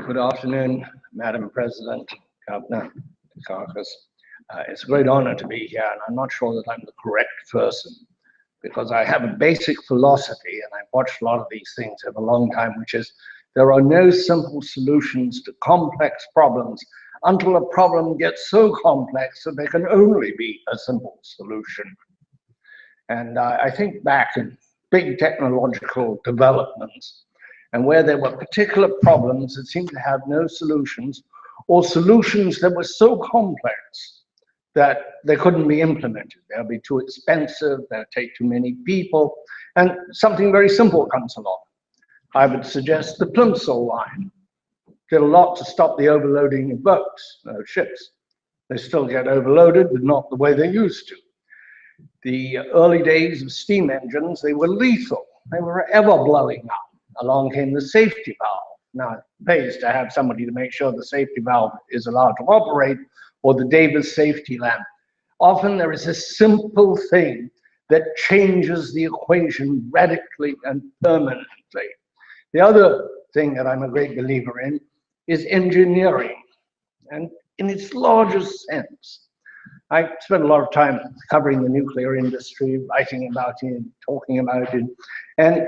Good afternoon, Madam President, Governor Dukakis. It's a great honor to be here, and I'm not sure that I'm the correct person because I have a basic philosophy, and I've watched a lot of these things over a long time, which is there are no simple solutions to complex problems until a problem gets so complex that there can only be a simple solution. And I think back in big technological developments, and where there were particular problems that seemed to have no solutions, or solutions that were so complex that they couldn't be implemented. They'll be too expensive, they'll take too many people, and something very simple comes along. I would suggest the Plimsoll line did a lot to stop the overloading of boats, ships. They still get overloaded, but not the way they used to. The early days of steam engines, they were lethal. They were ever blowing up. Along came the safety valve. Now, it pays to have somebody to make sure the safety valve is allowed to operate, or the Davis safety lamp. Often there is a simple thing that changes the equation radically and permanently. The other thing that I'm a great believer in is engineering, and in its largest sense. I spent a lot of time covering the nuclear industry, writing about it, talking about it, and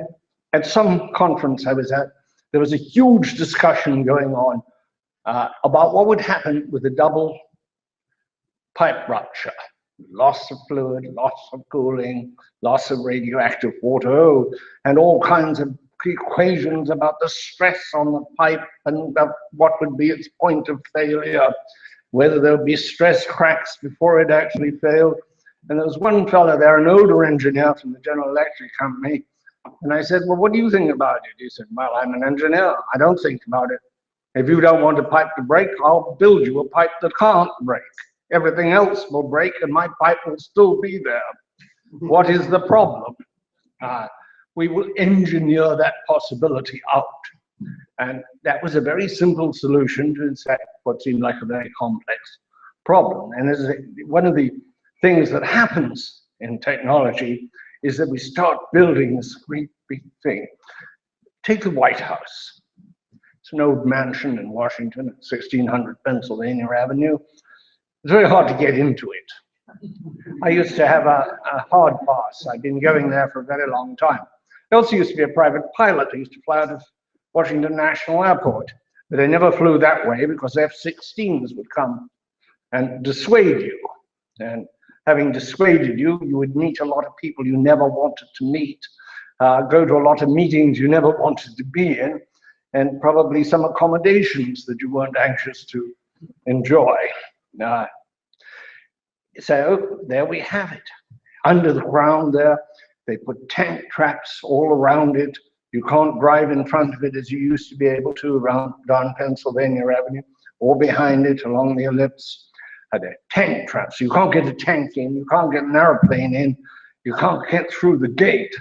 at some conference I was at, there was a huge discussion going on about what would happen with a double pipe rupture. Loss of fluid, loss of cooling, loss of radioactive water, and all kinds of equations about the stress on the pipe and what would be its point of failure, whether there would be stress cracks before it actually failed. And there was one fellow there, an older engineer from the General Electric company, and I said, well, what do you think about it? He said, well, I'm an engineer. I don't think about it. If you don't want a pipe to break, I'll build you a pipe that can't break. Everything else will break and my pipe will still be there. What is the problem? We will engineer that possibility out. And that was a very simple solution to, in fact, what seemed like a very complex problem. And as one of the things that happens in technology is that we start building this great big thing. Take the White House. It's an old mansion in Washington at 1600 Pennsylvania Avenue. It's very hard to get into it. I used to have a hard pass. I've been going there for a very long time. I also used to be a private pilot. I used to fly out of Washington National Airport, but I never flew that way because F-16s would come and dissuade you. And having dissuaded you, you would meet a lot of people you never wanted to meet, go to a lot of meetings you never wanted to be in, and probably some accommodations that you weren't anxious to enjoy. So there we have it. Under the ground there, they put tank traps all around it. You can't drive in front of it as you used to be able to down Pennsylvania Avenue, or behind it along the ellipse. There are tank traps. You can't get a tank in, you can't get an airplane in, you can't get through the gate.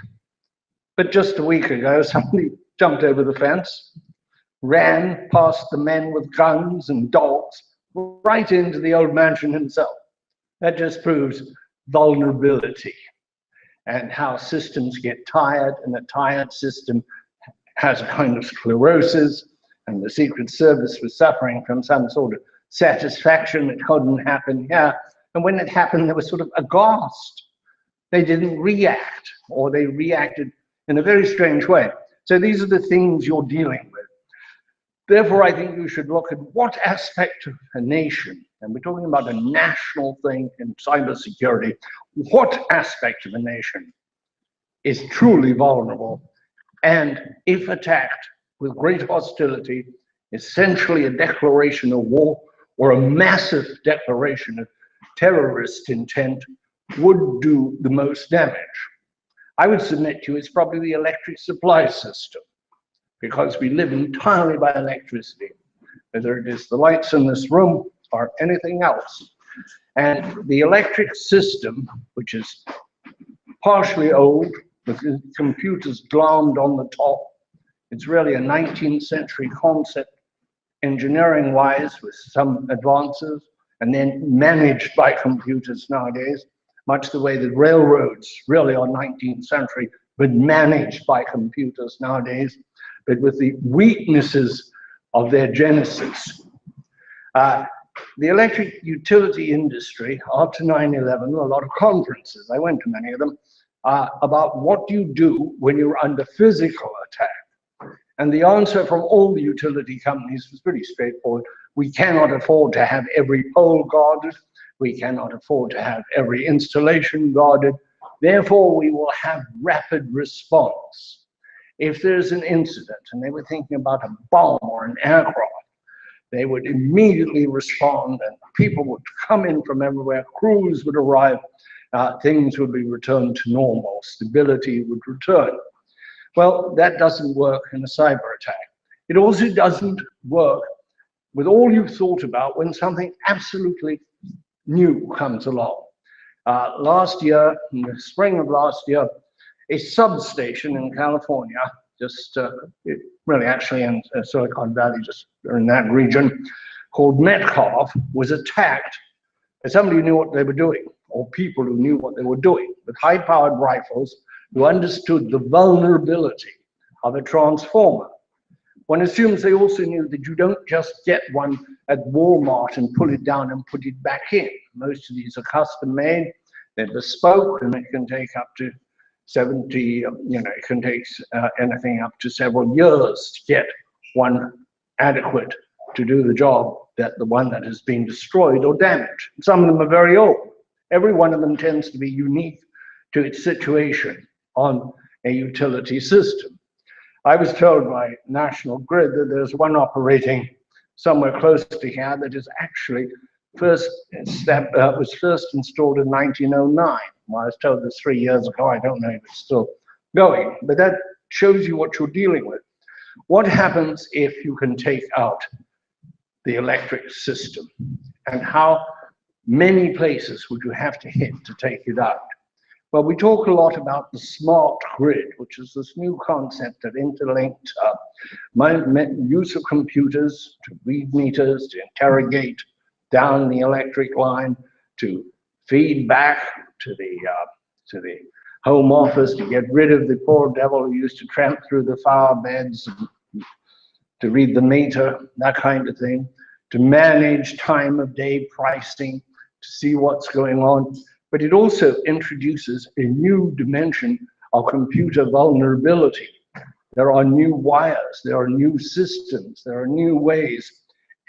But just a week ago, somebody jumped over the fence, ran past the men with guns and dogs, right into the old mansion himself. That just proves vulnerability and how systems get tired, and a tired system has a kind of sclerosis, and the Secret Service was suffering from some sort of satisfaction it couldn't happen here. And when it happened, they were sort of aghast. They didn't react, or they reacted in a very strange way. So these are the things you're dealing with. Therefore, I think you should look at what aspect of a nation, and we're talking about a national thing in cybersecurity, what aspect of a nation is truly vulnerable, and if attacked with great hostility, essentially a declaration of war or a massive declaration of terrorist intent would do the most damage. I would submit to you it's probably the electric supply system, because we live entirely by electricity, whether it is the lights in this room or anything else. And the electric system, which is partially old, with computers glommed on the top, it's really a 19th century concept, engineering-wise, with some advances, and then managed by computers nowadays, much the way that railroads really are 19th century, but managed by computers nowadays. But with the weaknesses of their genesis. The electric utility industry, after 9/11, a lot of conferences, I went to many of them, about what do you do when you're under physical attack. And the answer from all the utility companies was pretty straightforward. We cannot afford to have every pole guarded. We cannot afford to have every installation guarded. Therefore, we will have rapid response. If there's an incident, and they were thinking about a bomb or an aircraft, they would immediately respond, and people would come in from everywhere, crews would arrive, things would be returned to normal, stability would return. Well, that doesn't work in a cyber attack. It also doesn't work with all you've thought about when something absolutely new comes along. Last year, in the spring of last year, a substation in California, just really actually in Silicon Valley, just in that region, called Metcalf, was attacked by somebody who knew what they were doing, or people who knew what they were doing, with high-powered rifles who understood the vulnerability of a transformer. One assumes they also knew that you don't just get one at Walmart and pull it down and put it back in. Most of these are custom made, they're bespoke, and it can take up to 70, it can take anything up to several years to get one adequate to do the job that the one that has been destroyed or damaged. Some of them are very old. Every one of them tends to be unique to its situation on a utility system. I was told by National Grid that there's one operating somewhere close to here that is actually was first installed in 1909. Well, I was told this 3 years ago. I don't know if it's still going, but that shows you what you're dealing with. What happens if you can take out the electric system, and how many places would you have to hit to take it out? Well, we talk a lot about the smart grid, which is this new concept that interlinked use of computers to read meters, to interrogate down the electric line, to feed back to the home office, to get rid of the poor devil who used to tramp through the flower beds to read the meter, that kind of thing, to manage time of day pricing, to see what's going on. But it also introduces a new dimension of computer vulnerability. There are new wires, there are new systems, there are new ways,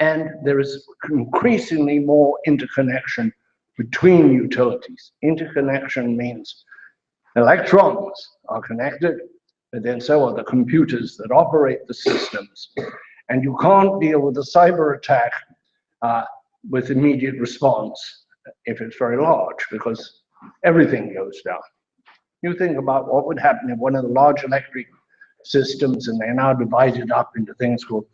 and there is increasingly more interconnection between utilities. Interconnection means electrons are connected, but then so are the computers that operate the systems. And you can't deal with a cyber attack with immediate response if it's very large, because everything goes down. You think about what would happen if one of the large electric systems, and they're now divided up into things called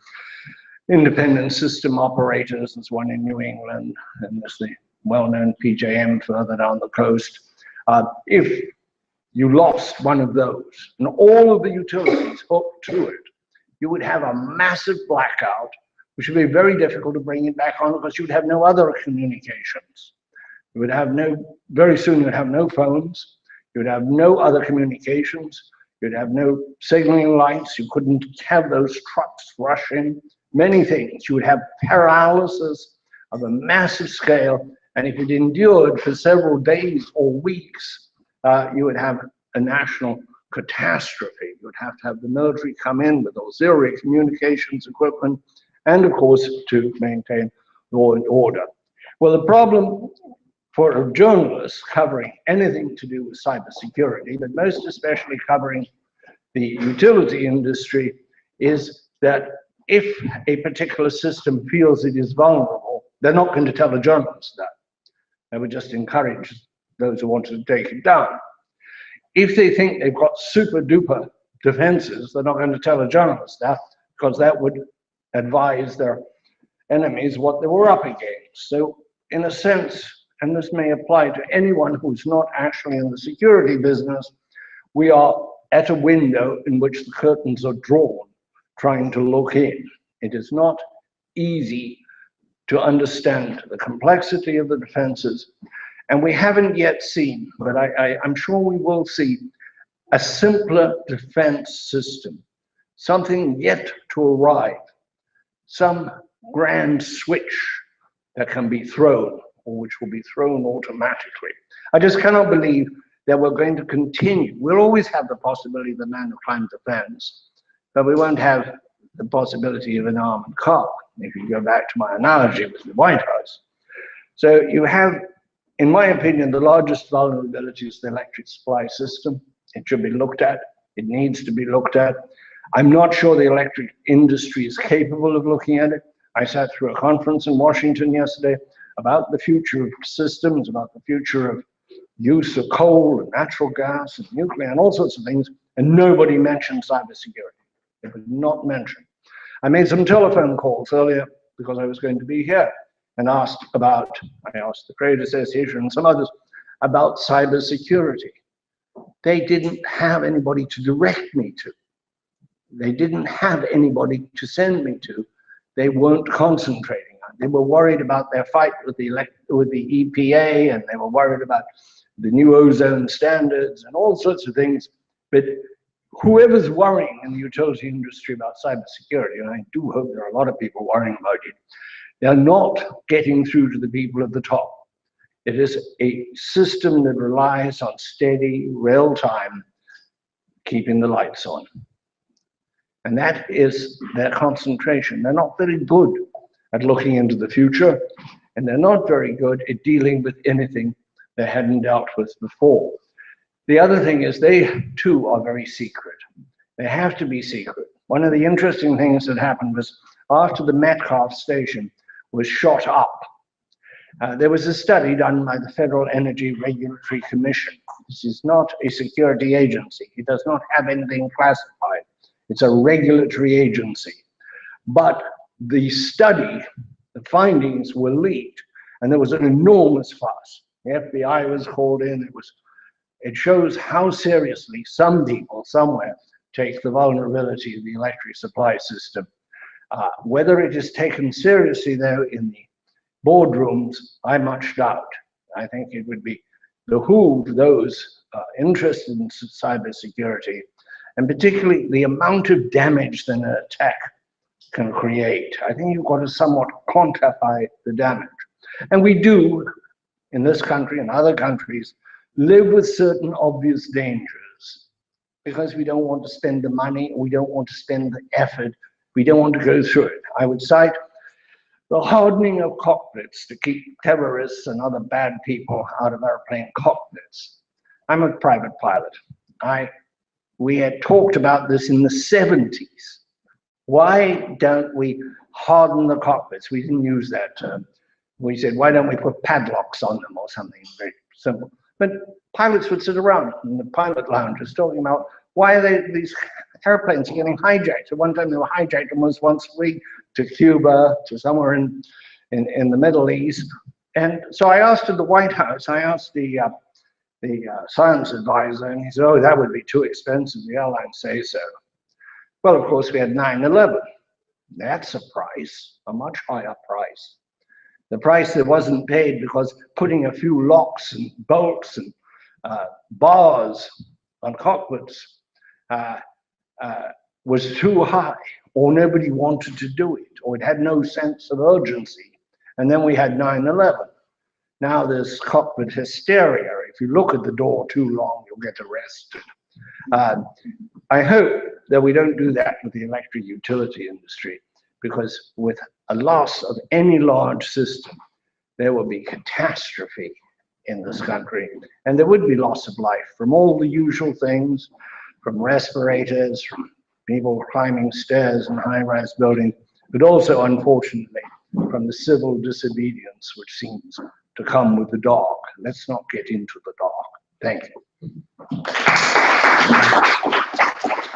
independent system operators. There's one in New England, and there's the well-known PJM further down the coast. If you lost one of those, and all of the utilities hooked to it, you would have a massive blackout, which would be very difficult to bring it back on because you would have no other communications. You would have very soon you'd have no phones, you would have no other communications, you'd have no signaling lights, you couldn't have those trucks rush in, many things. You would have paralysis of a massive scale, and if it endured for several days or weeks, you would have a national catastrophe. You would have to have the military come in with auxiliary communications equipment, and of course to maintain law and order. Well, the problem for journalists covering anything to do with cybersecurity, but most especially covering the utility industry, is that if a particular system feels it is vulnerable, they're not going to tell a journalist that. They would just encourage those who wanted to take it down. If they think they've got super duper defenses, they're not going to tell a journalist that, because that would advise their enemies what they were up against. So in a sense, and this may apply to anyone who's not actually in the security business, we are at a window in which the curtains are drawn, trying to look in. It is not easy to understand the complexity of the defenses, and we haven't yet seen, but I'm sure we will see, a simpler defense system, something yet to arrive, some grand switch that can be thrown, or which will be thrown automatically. I just cannot believe that we're going to continue. We'll always have the possibility of the man who climbed the fence, but we won't have the possibility of an armored car, if you go back to my analogy with the White House. So you have, in my opinion, the largest vulnerability is the electric supply system. It should be looked at. It needs to be looked at. I'm not sure the electric industry is capable of looking at it. I sat through a conference in Washington yesterday about the future of systems, about the future of use of coal and natural gas and nuclear and all sorts of things, and nobody mentioned cybersecurity. It was not mentioned. I made some telephone calls earlier because I was going to be here and I asked the Trade Association and some others about cybersecurity. They didn't have anybody to direct me to. They didn't have anybody to send me to. They weren't concentrating on it. They were worried about their fight with the EPA, and they were worried about the new ozone standards and all sorts of things. But whoever's worrying in the utility industry about cybersecurity, and I do hope there are a lot of people worrying about it, they're not getting through to the people at the top. It is a system that relies on steady, real-time, keeping the lights on. And that is their concentration. They're not very good at looking into the future, and they're not very good at dealing with anything they hadn't dealt with before. The other thing is they, too, are very secret. They have to be secret. One of the interesting things that happened was after the Metcalfe station was shot up, there was a study done by the Federal Energy Regulatory Commission. This is not a security agency. It does not have anything classified. It's a regulatory agency. But the study, the findings were leaked, and there was an enormous fuss. The FBI was called in. It shows how seriously some people somewhere take the vulnerability of the electric supply system. Whether it is taken seriously, though, in the boardrooms, I much doubt. I think it would behoove those interested in cybersecurity, and particularly the amount of damage that an attack can create. I think you've got to somewhat quantify the damage. And we do, in this country and other countries, live with certain obvious dangers because we don't want to spend the money, we don't want to spend the effort, we don't want to go through it. I would cite the hardening of cockpits to keep terrorists and other bad people out of airplane cockpits. I'm a private pilot. We had talked about this in the 70s. Why don't we harden the cockpits? We didn't use that term. We said, why don't we put padlocks on them or something very simple? But pilots would sit around in the pilot lounges talking about why are these airplanes getting hijacked. At one time they were hijacked almost once a week to Cuba, to somewhere in the Middle East. And so I asked at the White House, I asked the science advisor, and he said, oh, that would be too expensive. The airlines say so. Well, of course, we had 9/11. That's a price, a much higher price. The price that wasn't paid because putting a few locks and bolts and bars on cockpits was too high, or nobody wanted to do it, or it had no sense of urgency. And then we had 9/11. Now there's cockpit hysteria. If you look at the door too long, you'll get arrested. I hope that we don't do that with the electric utility industry, because with a loss of any large system, there will be catastrophe in this country. And there would be loss of life from all the usual things, from respirators, from people climbing stairs in high-rise buildings, but also, unfortunately, from the civil disobedience which seems to come with the dark. Let's not get into the dark. Thank you.